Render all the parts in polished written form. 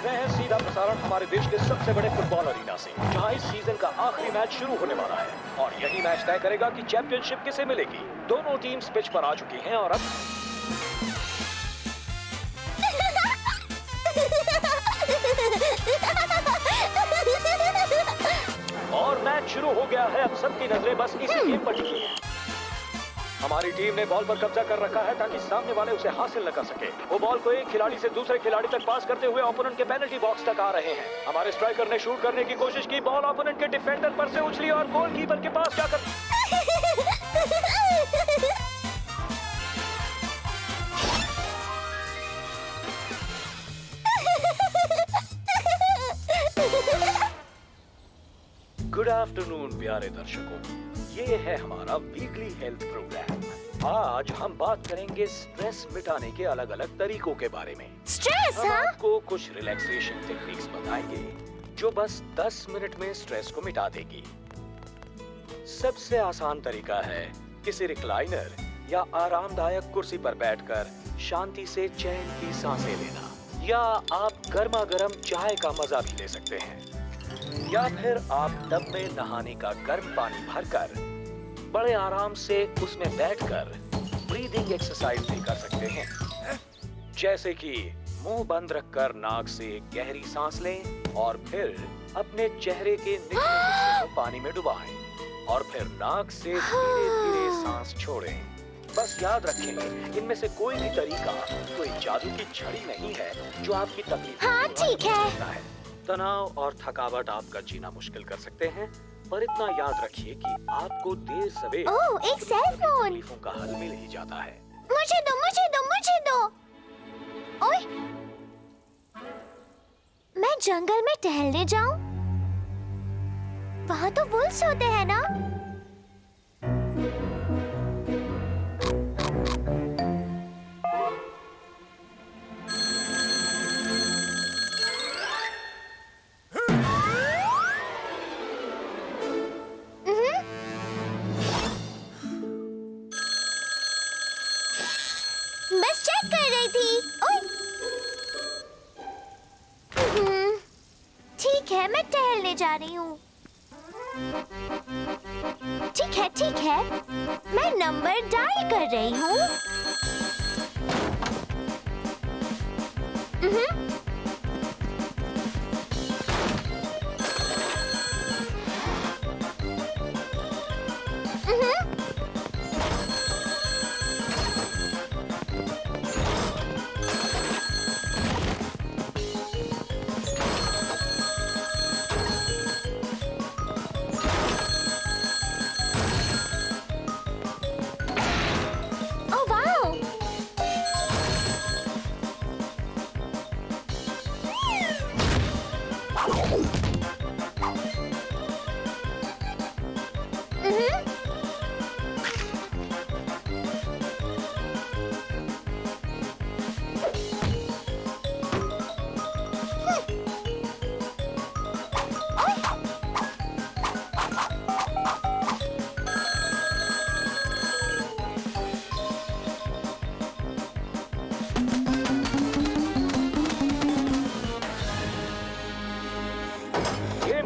रहे हैं सीधा प्रसारण हमारे देश के सबसे बड़े फुटबॉल अरीना से, जहां इस सीजन का आखिरी मैच शुरू होने वाला है और यही मैच तय करेगा कि चैंपियनशिप किसे मिलेगी। दोनों टीम्स पिच पर आ चुकी हैं और अब मैच शुरू हो गया है। अब सबकी नजरें बस इसी गेम पर टिकी हैं। हमारी टीम ने बॉल पर कब्जा कर रखा है ताकि सामने वाले उसे हासिल न कर सके। वो बॉल को एक खिलाड़ी से दूसरे खिलाड़ी तक पास करते हुए ओपोनेंट के पेनल्टी बॉक्स तक आ रहे हैं। हमारे स्ट्राइकर ने शूट करने की कोशिश की, बॉल ओपोनेंट के डिफेंडर पर से उछली और गोलकीपर के पास जाकर गुड आफ्टरनून प्यारे दर्शकों, ये है हमारा वीकली हेल्थ प्रोग्राम। आज हम बात करेंगे स्ट्रेस मिटाने के अलग अलग तरीकों के बारे में। स्ट्रेस? हम आपको कुछ रिलैक्सेशन टेक्निक्स बताएंगे जो बस 10 मिनट में स्ट्रेस को मिटा देगी। सबसे आसान तरीका है किसी रिक्लाइनर या आरामदायक कुर्सी पर बैठकर शांति से चैन की सांसें लेना, या आप गर्मा गर्म चाय का मजा भी ले सकते हैं, या फिर आप टब में नहाने का गर्म पानी भरकर बड़े आराम से उसमें बैठकर ब्रीदिंग एक्सरसाइज भी कर सकते हैं। जैसे कि मुंह बंद रखकर नाक से गहरी सांस लें और फिर अपने चेहरे के निचले हिस्से को पानी में डुबाएं और फिर नाक से धीरे-धीरे सांस छोड़ें। बस याद रखें, इनमें से कोई भी तरीका कोई जादू की छड़ी नहीं है जो आपकी तकलीफ हाँ, ठीक है। तनाव और थकावट आपका जीना मुश्किल कर सकते हैं, पर इतना याद रखिए कि आपको देर सवेर एक सेल फोन तकलीफों का हल मिल ही जाता है। मुझे दो, मुझे दो, मुझे दो। ओए, मैं जंगल में टहलने जाऊं? वहाँ तो वुल्स होते हैं ना? बस चेक कर रही थी। ओए, ठीक है, मैं टहलने जा रही हूँ। ठीक है, मैं नंबर डायल कर रही हूँ।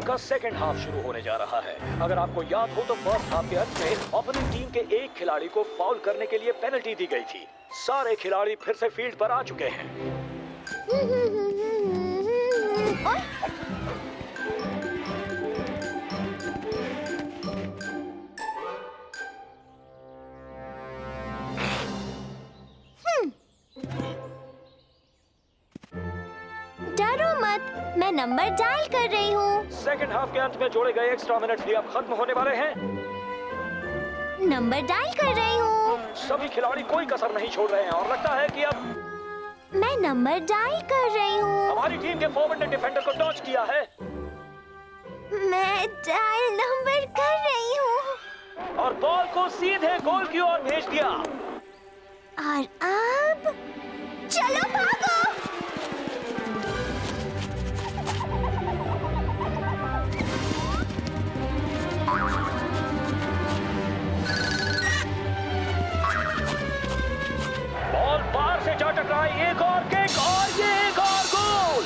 का सेकंड हाफ शुरू होने जा रहा है। अगर आपको याद हो तो फर्स्ट हाफ के अंत में ओपोनेंट टीम के एक खिलाड़ी को फाउल करने के लिए पेनल्टी दी गई थी। सारे खिलाड़ी फिर से फील्ड पर आ चुके हैं। डरो मत, मैं नंबर डायल कर रही हूँ। सेकंड हाफ के अंत में जोड़े गए एक्स्ट्रा मिनट भी अब खत्म होने वाले हैं। नंबर डायल कर रही हूँ। सभी खिलाड़ी कोई कसर नहीं छोड़ रहे हैं और लगता है कि अब मैं नंबर डायल कर रही हूँ। हमारी टीम के फॉरवर्ड ने डिफेंडर को डॉच किया है। मैं डायल नंबर कर रही हूँ और बॉल को सीधे गोल की ओर भेज दिया। और अब चलो भागो। बॉल बाहर से जा टकराई, एक और किक और ये एक और गोल।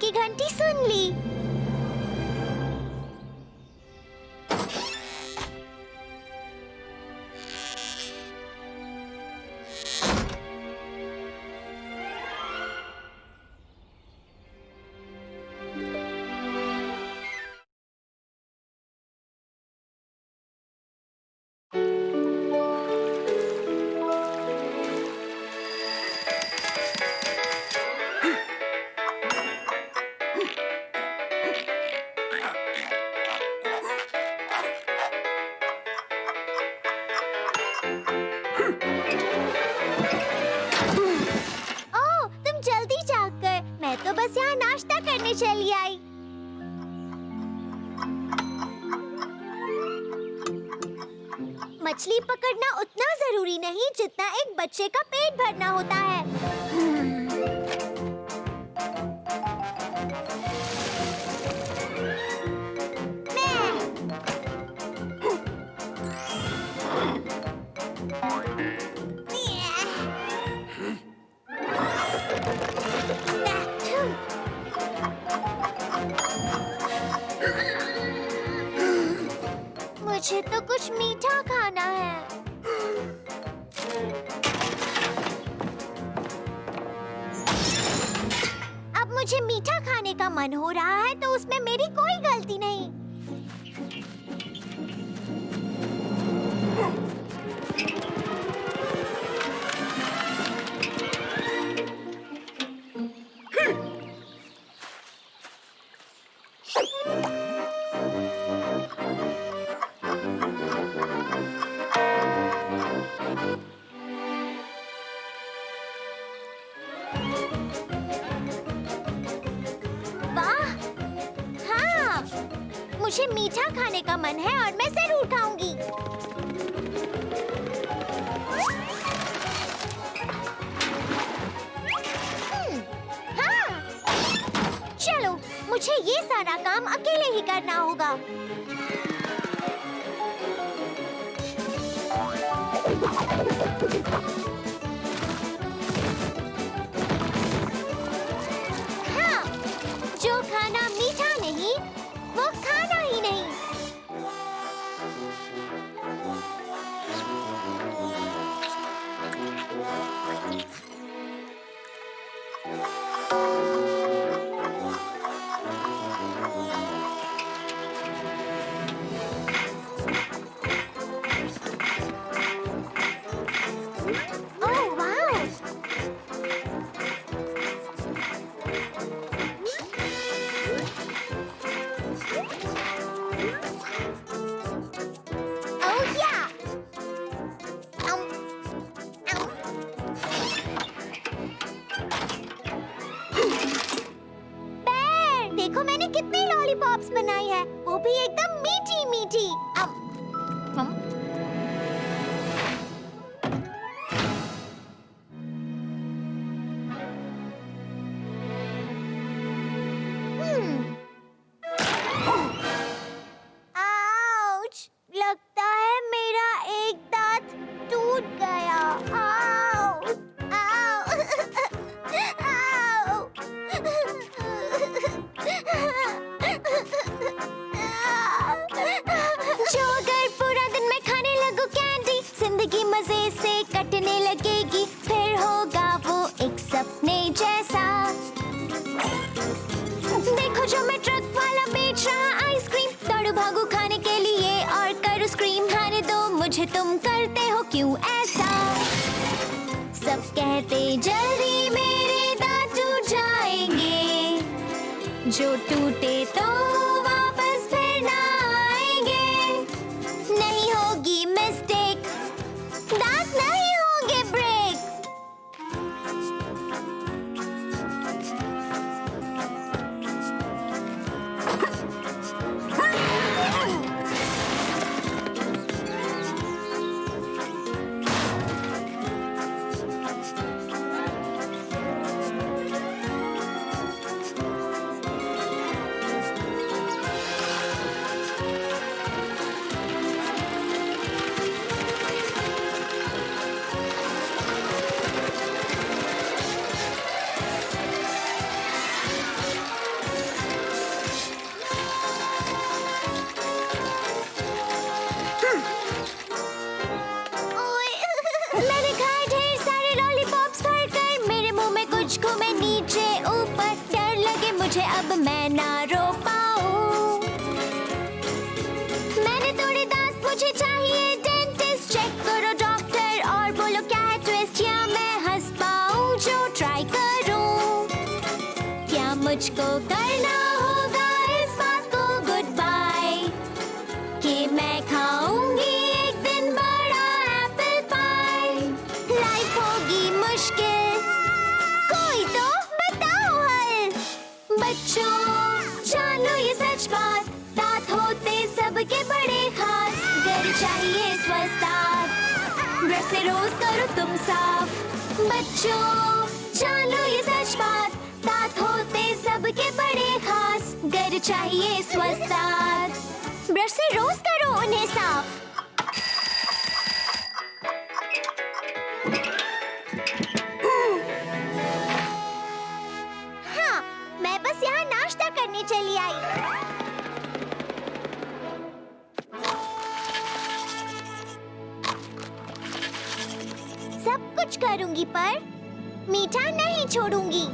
की घंटी सुन ली। बस यहाँ नाश्ता करने चली आई। मछली पकड़ना उतना जरूरी नहीं जितना एक बच्चे का पेट भरना होता है। मुझे तो कुछ मीठा खाना है। अब मुझे मीठा खाने का मन हो रहा है तो उसमें मेरी कोई गलती नहीं। मुझे मीठा खाने का मन है और मैं जरूर खाऊंगी। हाँ, चलो मुझे ये सारा काम अकेले ही करना होगा। हाँ, जो खाना मीठा नहीं वो खाना ही नहीं। ओह वाह! देखो मैंने कितनी लॉलीपॉप्स बनाई है, वो भी एकदम मीठी मीठी। आउच! लगता है मेरा एक दांत टूट गया। आओ! आओ! आओ! जो अगर पूरा दिन मैं खाने लगूं कैंडी, जिंदगी मजे से कटने लगेगी, फिर होगा वो एक सपने जैसा। देखो जो मैं ट्रक वाला बेच रहा आइसक्रीम, दौड़ू भागू खाने के लिए और करूँ स्क्रीम। खाने दो मुझे, तुम करते हो क्यों ऐसा? सब कहते जल्दी मेरे दांत टूट जाएंगे, जो टूटे तो वापस फिर ना आएंगे। नहीं होगी मिस्टेक, दांत नहीं होंगे ब्रेक। मुझे अब मैं ना रो पाऊं। मैंने तोड़े दांत, मुझे चाहिए डेंटिस्ट। चेक करो डॉक्टर और बोलो क्या है ट्विस्ट, या मैं हंस पाऊं जो ट्राई करूं। क्या मुझको करना होगा इस बात को गुड बाय, कि मैं खाऊंगी एक दिन बड़ा एप्पल पाई। लाइफ होगी मुश्किल, कोई तो बताओ हल। बच्चों जान लो ये सच बात, दांत होते सबके बड़े खास। घर चाहिए स्वस्थ दांत, ब्रश से रोज करो तुम साफ। बच्चों जान लो ये सच बात, दांत होते सबके बड़े खास। घर चाहिए स्वस्थ दांत, ब्रश से रोज करो उन्हें साफ। हाँ, मैं बस यहाँ नाश्ता करने चली आई। सब कुछ करूंगी पर मीठा नहीं छोड़ूंगी।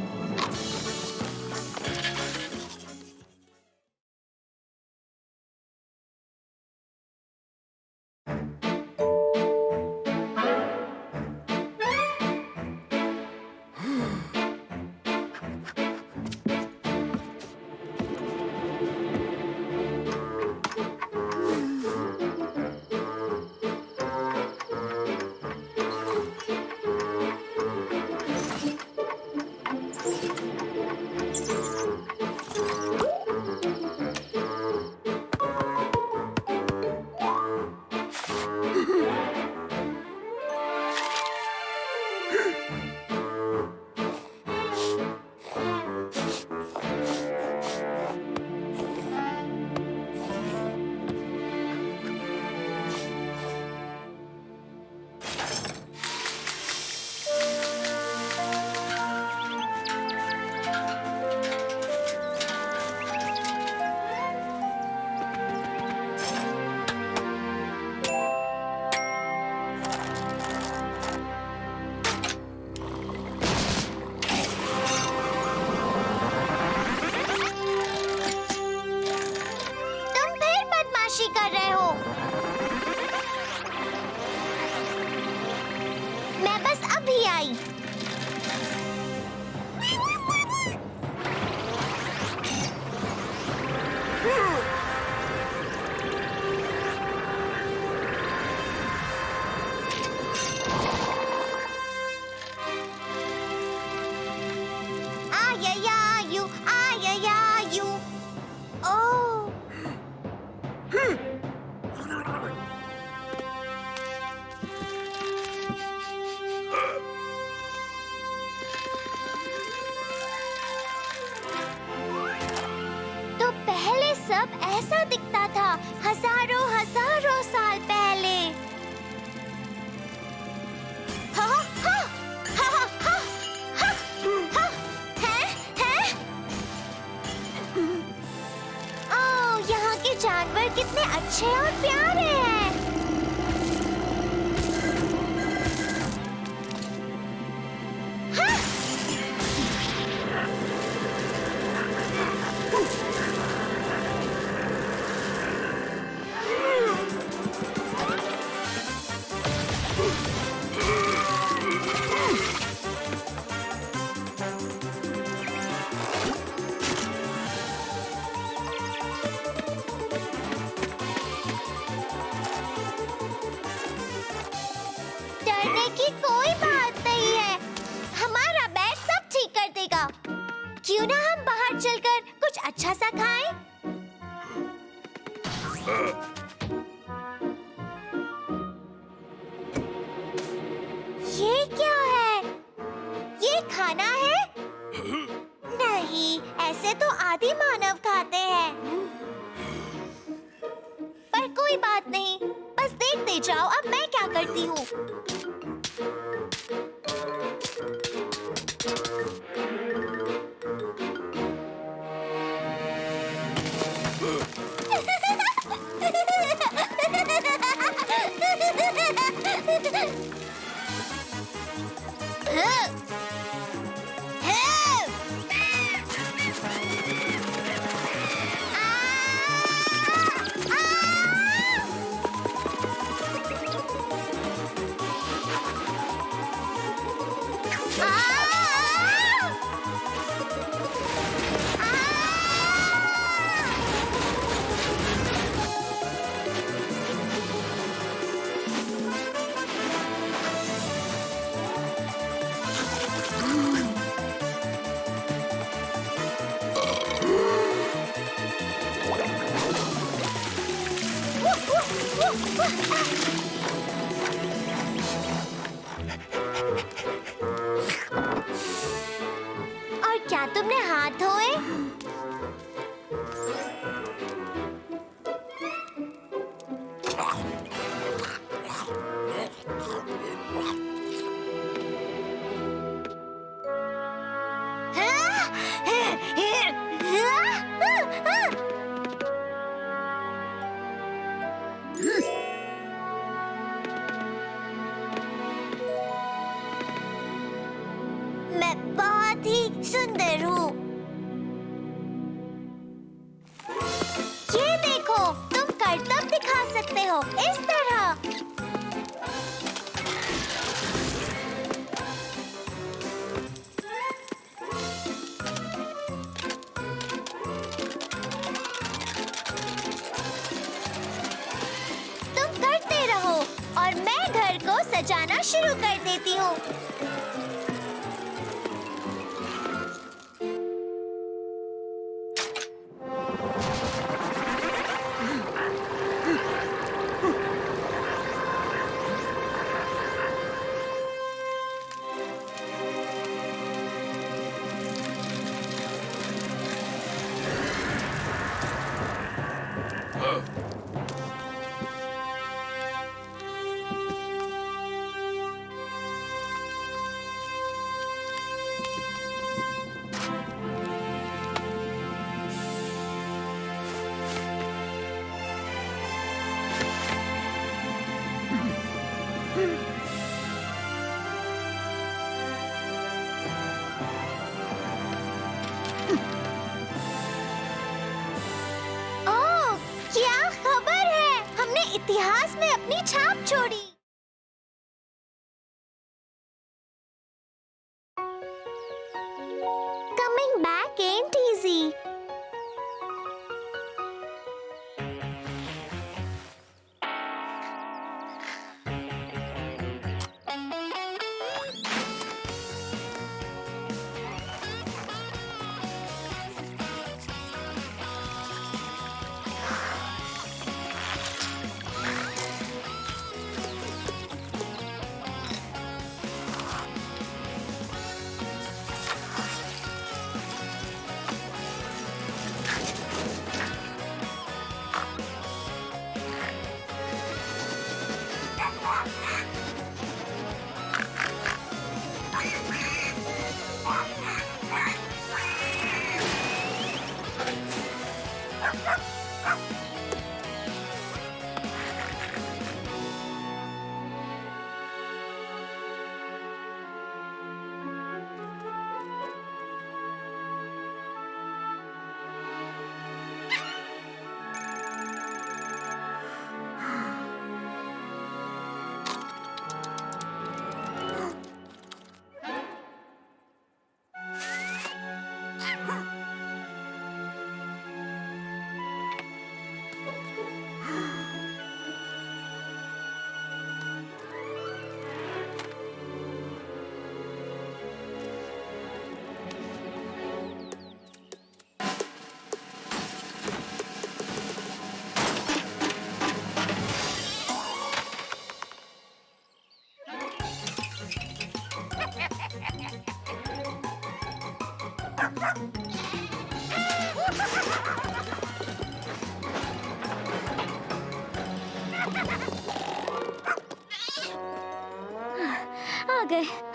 कर रहे हो। मैं बस अभी आई। सब ऐसा दिखता था हजारों हजारों साल पहले। हा हा हा हा हा हा हैं? ओह, यहाँ के जानवर कितने अच्छे और प्यारे हैं। डरने की कोई बात नहीं है, हमारा बैट सब ठीक कर देगा। क्यों ना हम बाहर चलकर कुछ अच्छा सा खाएं? ये क्या है? ये खाना है? नहीं, ऐसे तो आदि मानव खाते हैं। पर कोई बात नहीं, बस देखते जाओ अब मैं क्या करती हूँ। और क्या तुमने हाथ धोए? मैं बहुत ही सुंदर हूँ। ये देखो, तुम करतब दिखा सकते हो इस तरह। तुम करते रहो और मैं घर को सजाना शुरू कर देती हूँ। ओह, क्या खबर है? हमने इतिहास में अपनी छाप छोड़ी। Coming back ain't easy.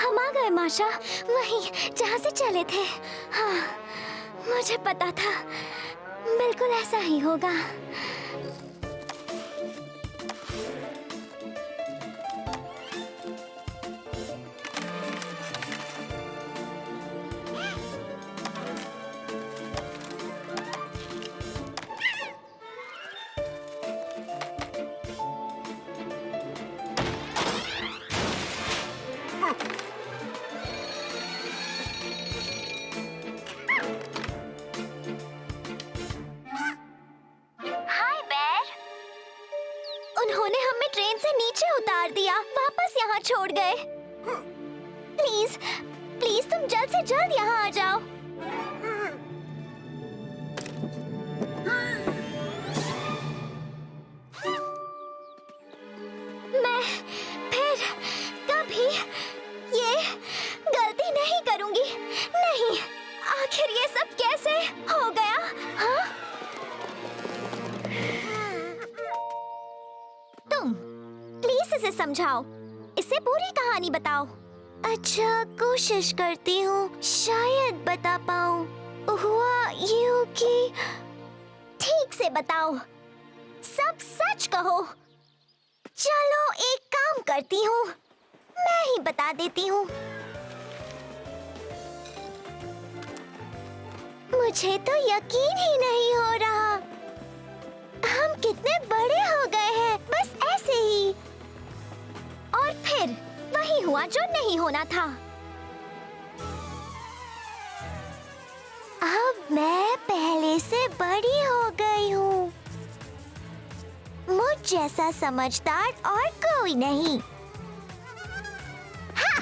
हम आ गए माशा, वहीं जहाँ से चले थे। हाँ, मुझे पता था बिल्कुल ऐसा ही होगा। उन्होंने हमें ट्रेन से नीचे उतार दिया, वापस यहाँ छोड़ गए। प्लीज, प्लीज तुम जल्द से जल्द यहाँ आ जाओ। मैं फिर कभी ये गलती नहीं करूंगी। नहीं, आखिर ये सब कैसे हो गया? हाँ? तुम प्लीज इसे समझाओ, इसे पूरी कहानी बताओ। अच्छा, कोशिश करती हूँ, शायद बता पाऊँ। हुआ यूं कि ठीक से बताओ, सब सच कहो। चलो एक काम करती हूँ, मैं ही बता देती हूँ। मुझे तो यकीन ही नहीं हो रहा, हम कितने बड़े हो गए हैं, बस ऐसे ही। और फिर वही हुआ जो नहीं होना था। अब मैं पहले से बड़ी हो गई हूँ। मुझ जैसा समझदार और कोई नहीं। हाँ!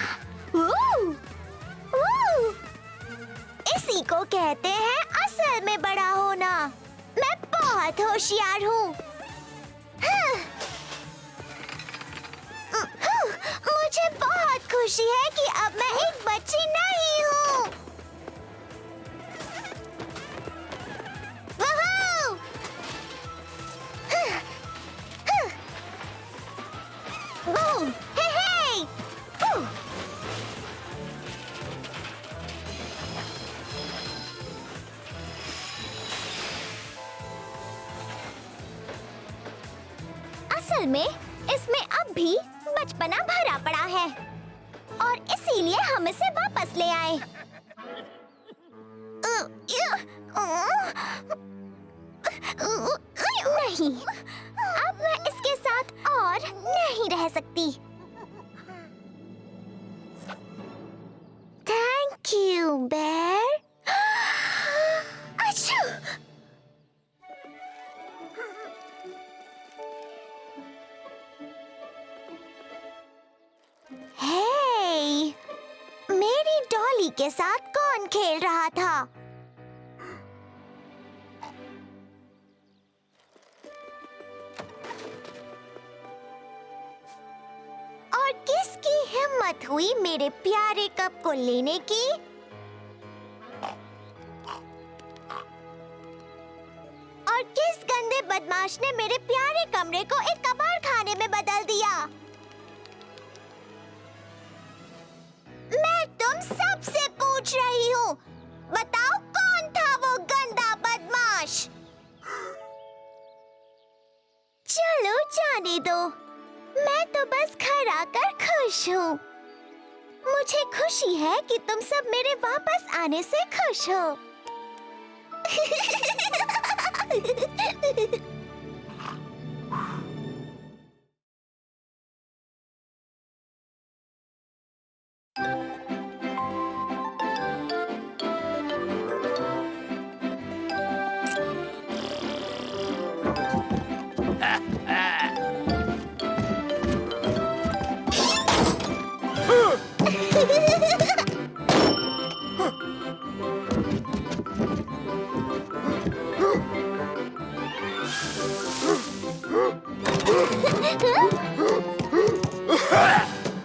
इसी को कहते हैं असल में बड़ा होना। मैं बहुत होशियार हूँ। मुझे बहुत खुशी है कि अब मैं एक बच्ची नहीं हूँ। Boom! Hey, hey! Woo! असल में इसमें अब भी बचपना भरा पड़ा है और इसीलिए हम इसे वापस ले आए। नहीं, अब मैं इसके साथ और नहीं रह सकती। थैंक यू बेर। अच्छा। हे, मेरी डॉली के साथ कौन खेल रहा था? और किसकी हिम्मत हुई मेरे प्यारे कप को लेने की? और किस गंदे बदमाश ने मेरे प्यारे कमरे को एक कबाड़ खाने में बदल दिया? मैं तुम सबसे पूछ रही हूँ, बताओ कौन था वो गंदा बदमाश? चलो जाने दो, मैं तो बस घर आकर खुश हूँ। मुझे खुशी है कि तुम सब मेरे वापस आने से खुश हो।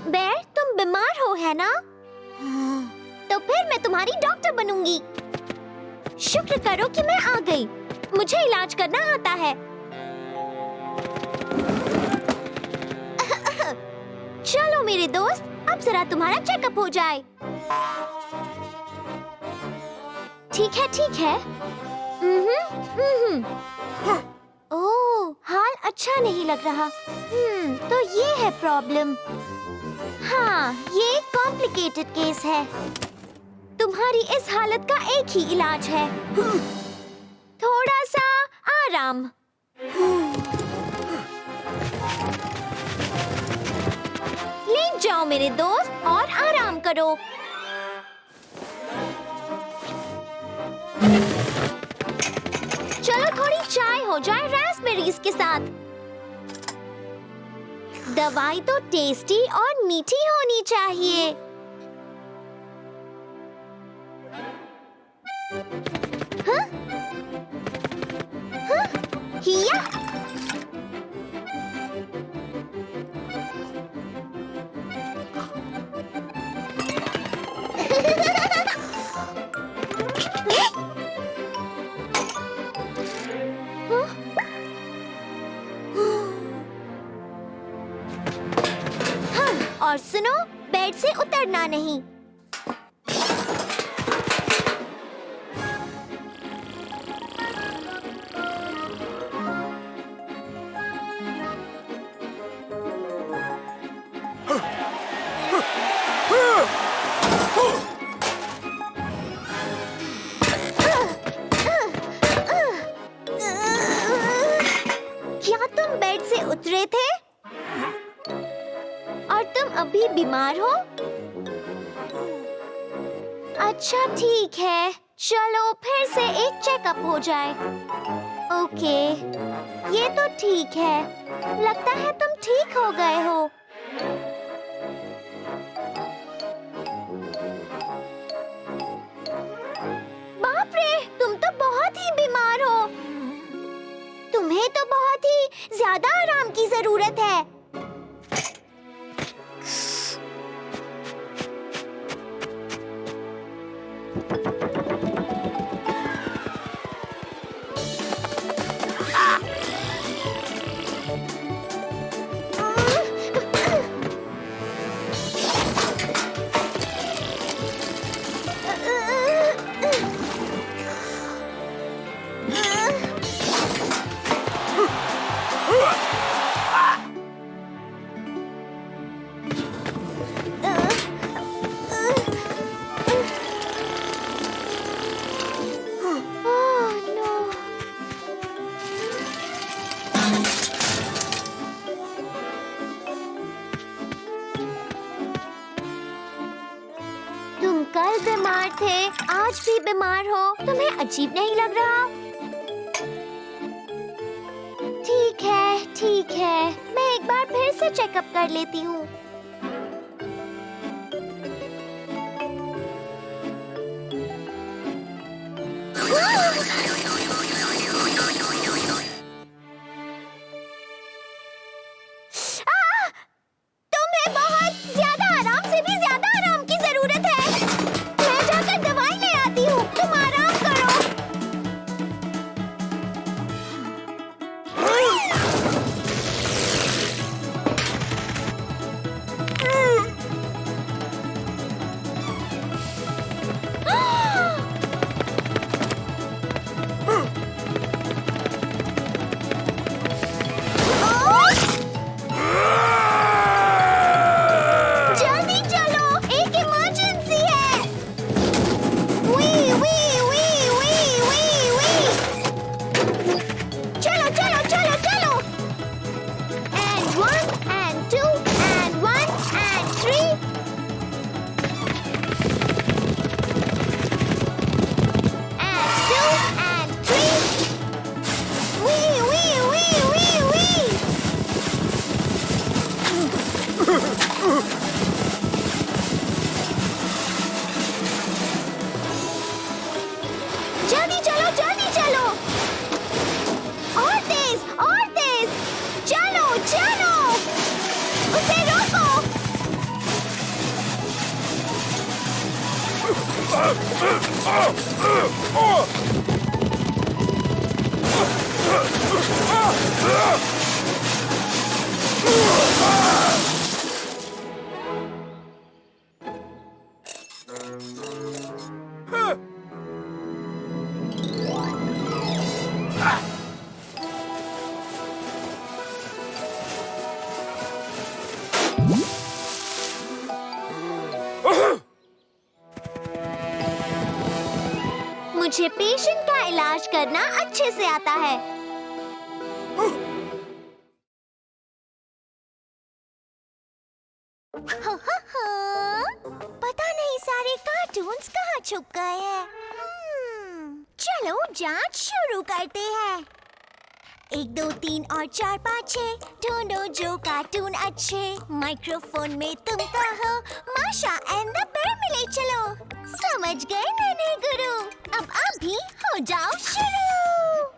बेर, तुम बीमार हो है ना? तो फिर मैं तुम्हारी डॉक्टर बनूंगी। शुक्र करो कि मैं आ गई। मुझे इलाज करना आता है। चलो मेरे दोस्त, अब जरा तुम्हारा चेकअप हो जाए। ठीक है, ठीक है। ओह, हाल अच्छा नहीं लग रहा। तो ये है प्रॉब्लम। हाँ, ये कॉम्प्लिकेटेड केस है। तुम्हारी इस हालत का एक ही इलाज है, थोड़ा सा आराम। लेट जाओ मेरे दोस्त और आराम करो। चलो थोड़ी चाय हो जाए रास्पबेरीज के साथ। दवाई तो टेस्टी और मीठी होनी चाहिए। हाँ? हाँ? हिया? हाँ, और सुनो, बेड से उतरना नहीं। क्या तुम बेड से उतरे थे? और तुम अभी बीमार हो? अच्छा ठीक है, चलो फिर से एक चेकअप हो जाए। ओके, ये तो ठीक है। लगता है तुम ठीक हो गए हो। बाप रे, तुम तो बहुत ही बीमार हो। तुम्हें तो बहुत ही ज्यादा आराम की जरूरत है। तुम कल बीमार थे, आज भी बीमार हो। तुम्हें अजीब नहीं लग रहा? ठीक है, मैं एक बार फिर से चेकअप कर लेती हूँ। तुम्हें बहुत ज्यादा आराम से भी ज्यादा आराम की जरूरत है। मैं जाकर दवाई ले आती हूँ, तुम आराम करो। जल्दी चलो, एक इमरजेंसी है। वी वी वी वी वी वी। चलो चलो चलो चलो। And 1 and 2 and 1 and 3. And 2 and 3. वी वी वी वी वी। जल्दी चलो, जल्दी चलो। और तेज, और तेज। चलो चलो, उसे रोको। मुझे पेशेंट का इलाज करना अच्छे से आता है। पता नहीं सारे कार्टून्स कहाँ छुप गए हैं। चलो जांच शुरू करते हैं। 1 2 3 और 4 5 6 ढूंढो जो कार्टून अच्छे। माइक्रोफोन में तुम कहो माशा एंड द बेयर मिले चलो। समझ गए नन्हे गुरु, अब आप भी हो जाओ शुरू।